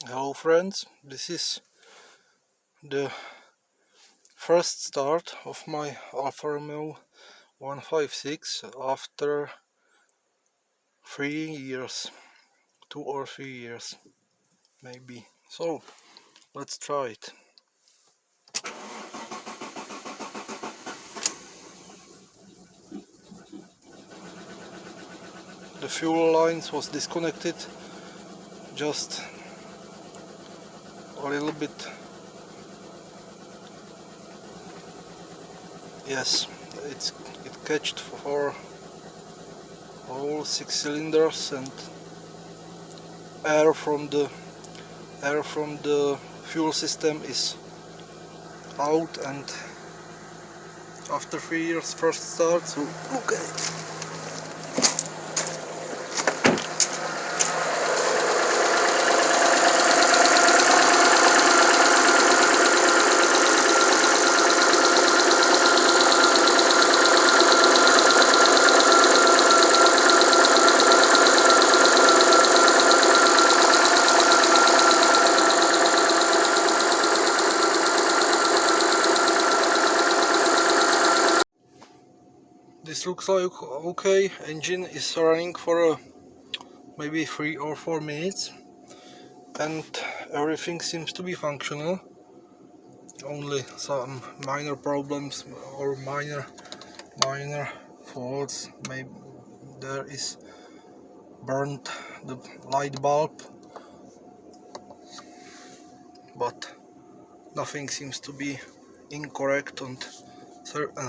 Hello friends, this is the first start of my Alfa 156 after 3 years, 2 or 3 years maybe. So let's try it. The fuel lines was disconnected just a little bit. Yes, it catched for all 6 cylinders, and air from the fuel system is out, and after 3 years first start, so look at it. This looks like okay. Engine is running for maybe 3 or 4 minutes, and everything seems to be functional. Only some minor problems or minor faults. Maybe there is burnt the light bulb, but nothing seems to be incorrect, and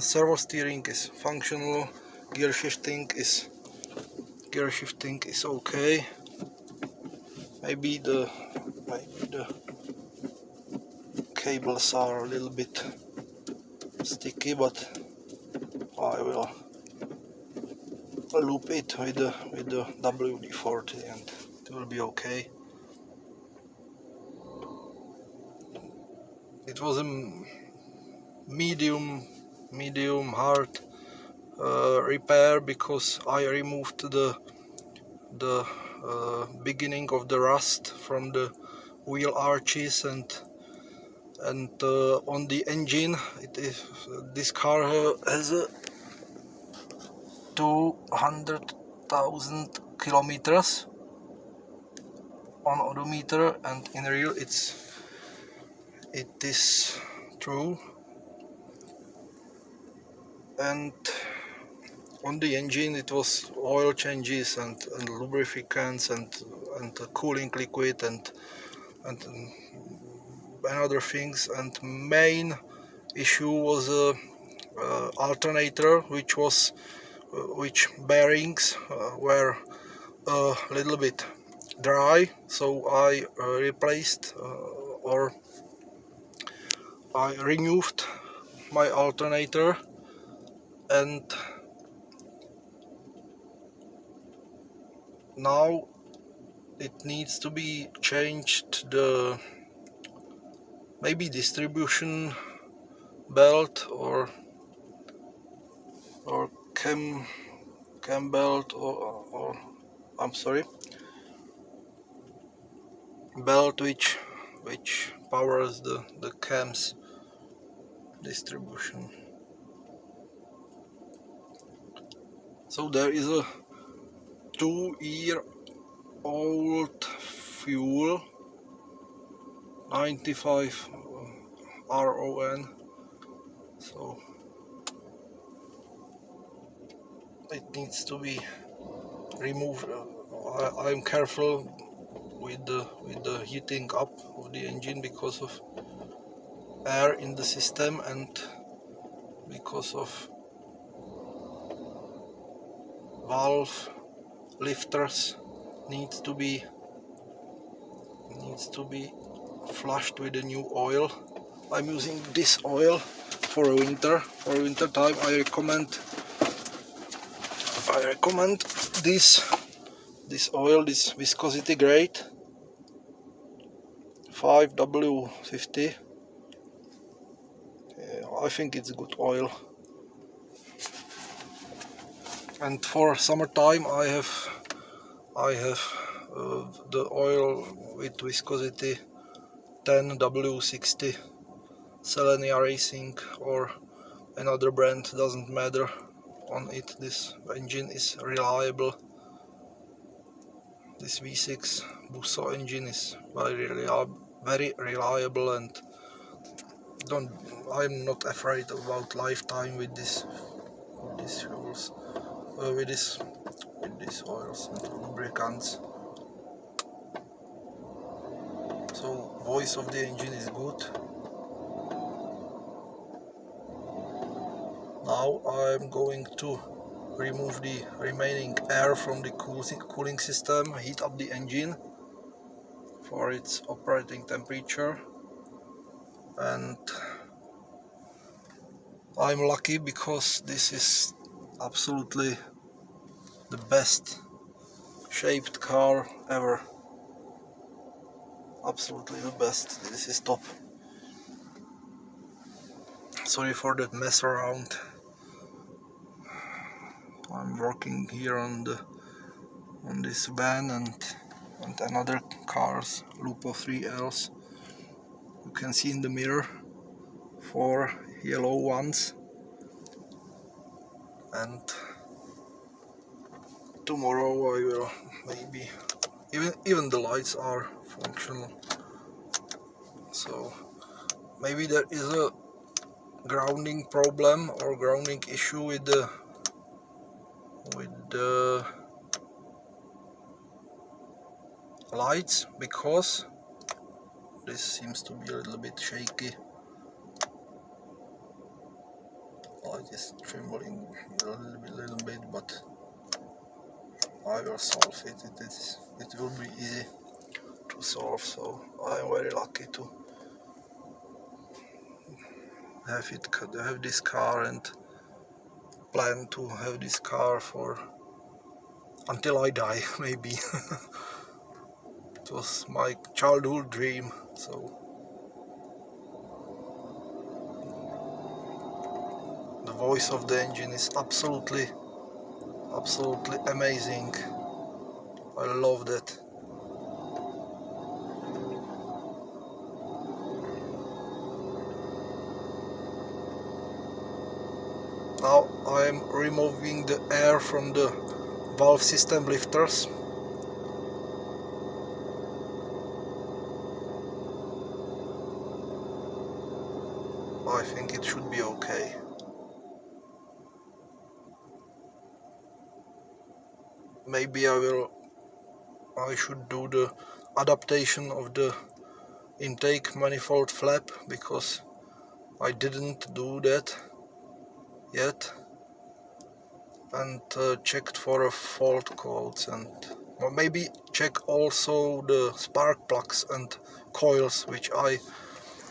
servo steering is functional. Gear shifting is okay. Maybe the cables are a little bit sticky, but I will loop it with the WD-40 and it will be okay. It was a medium hard repair, because I removed the beginning of the rust from the wheel arches, and on the engine, this car has a 200,000 kilometers on odometer, and in real it is true. And on the engine it was oil changes and lubricants and cooling liquid and other things, and main issue was alternator, which bearings were a little bit dry, so I replaced or I renewed my alternator, and now it needs to be changed, the maybe distribution belt or cam belt, or I'm sorry, belt which powers the cam's distribution. So there is a 2-year-old fuel, 95 RON, so it needs to be removed. I'm careful with the heating up of the engine because of air in the system and because of valve lifters needs to be flushed with the new oil. I'm using this oil for winter time. I recommend this oil, this viscosity grade 5W50. I think it's good oil. And for summertime I have the oil with viscosity 10W60, Selenia Racing or another brand, doesn't matter on it. This engine is reliable. This V6 Busso engine is very reliable, and I'm not afraid about lifetime with these fuels, with these oils and lubricants. So voice of the engine is good. Now I'm going to remove the remaining air from the cooling system, heat up the engine for its operating temperature, and I'm lucky because this is absolutely the best shaped car ever. Absolutely the best. This is top. Sorry for that mess around. I'm working here on this van and another cars, Lupo 3Ls. You can see in the mirror 4 yellow ones, and tomorrow I will maybe even the lights are functional. So maybe there is a grounding problem or grounding issue with the lights, because this seems to be a little bit shaky. Light is trembling a little bit, but I will solve it. It will be easy to solve. So I am very lucky to have this car, and plan to have this car for until I die, maybe. It was my childhood dream. So the voice of the engine is absolutely amazing. I love that. Now I am removing the air from the valve system lifters. I think it should be okay. Maybe I should do the adaptation of the intake manifold flap, because I didn't do that yet, and checked for fault codes, and maybe check also the spark plugs and coils, which I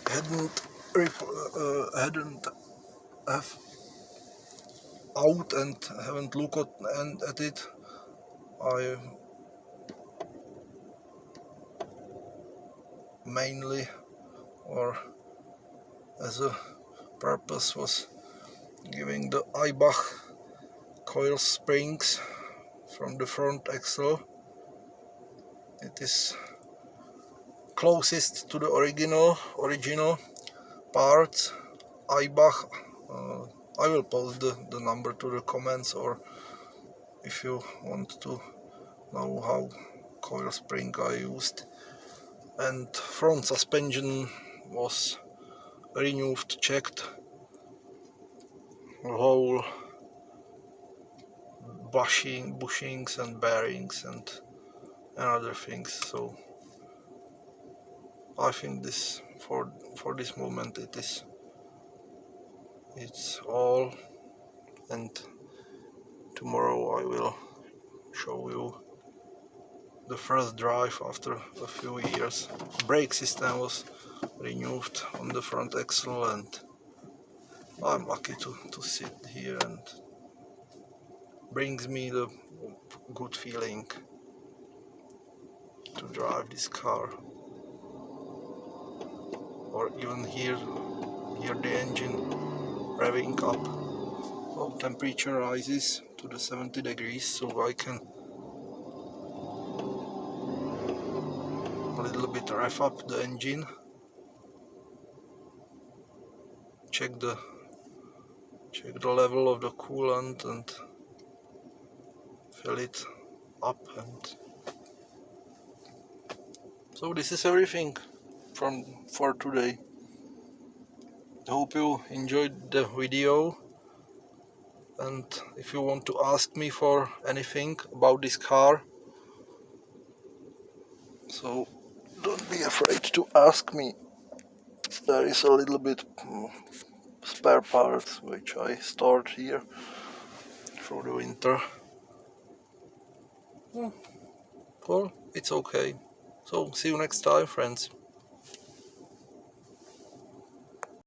hadn't have out and haven't looked at it. I mainly, or as a purpose, was giving the Eibach coil springs from the front axle. It is closest to the original parts. Eibach. I will post the number to the comments, or if you want to know how coil spring I used. And front suspension was renewed, checked, whole bushings and bearings and other things. So I think this for this moment it's all, and tomorrow I will show you the first drive after a few years. Brake system was renewed on the front axle, and I'm lucky to sit here, and brings me the good feeling to drive this car. Or even hear the engine revving up. So temperature rises to the 70 degrees, so I can little bit rev up the engine, check the level of the coolant and fill it up. And so this is everything for today. Hope you enjoyed the video, and if you want to ask me for anything about this car, so don't be afraid to ask me. There is a little bit spare parts which I stored here for the winter. Well, it's okay. So see you next time, friends.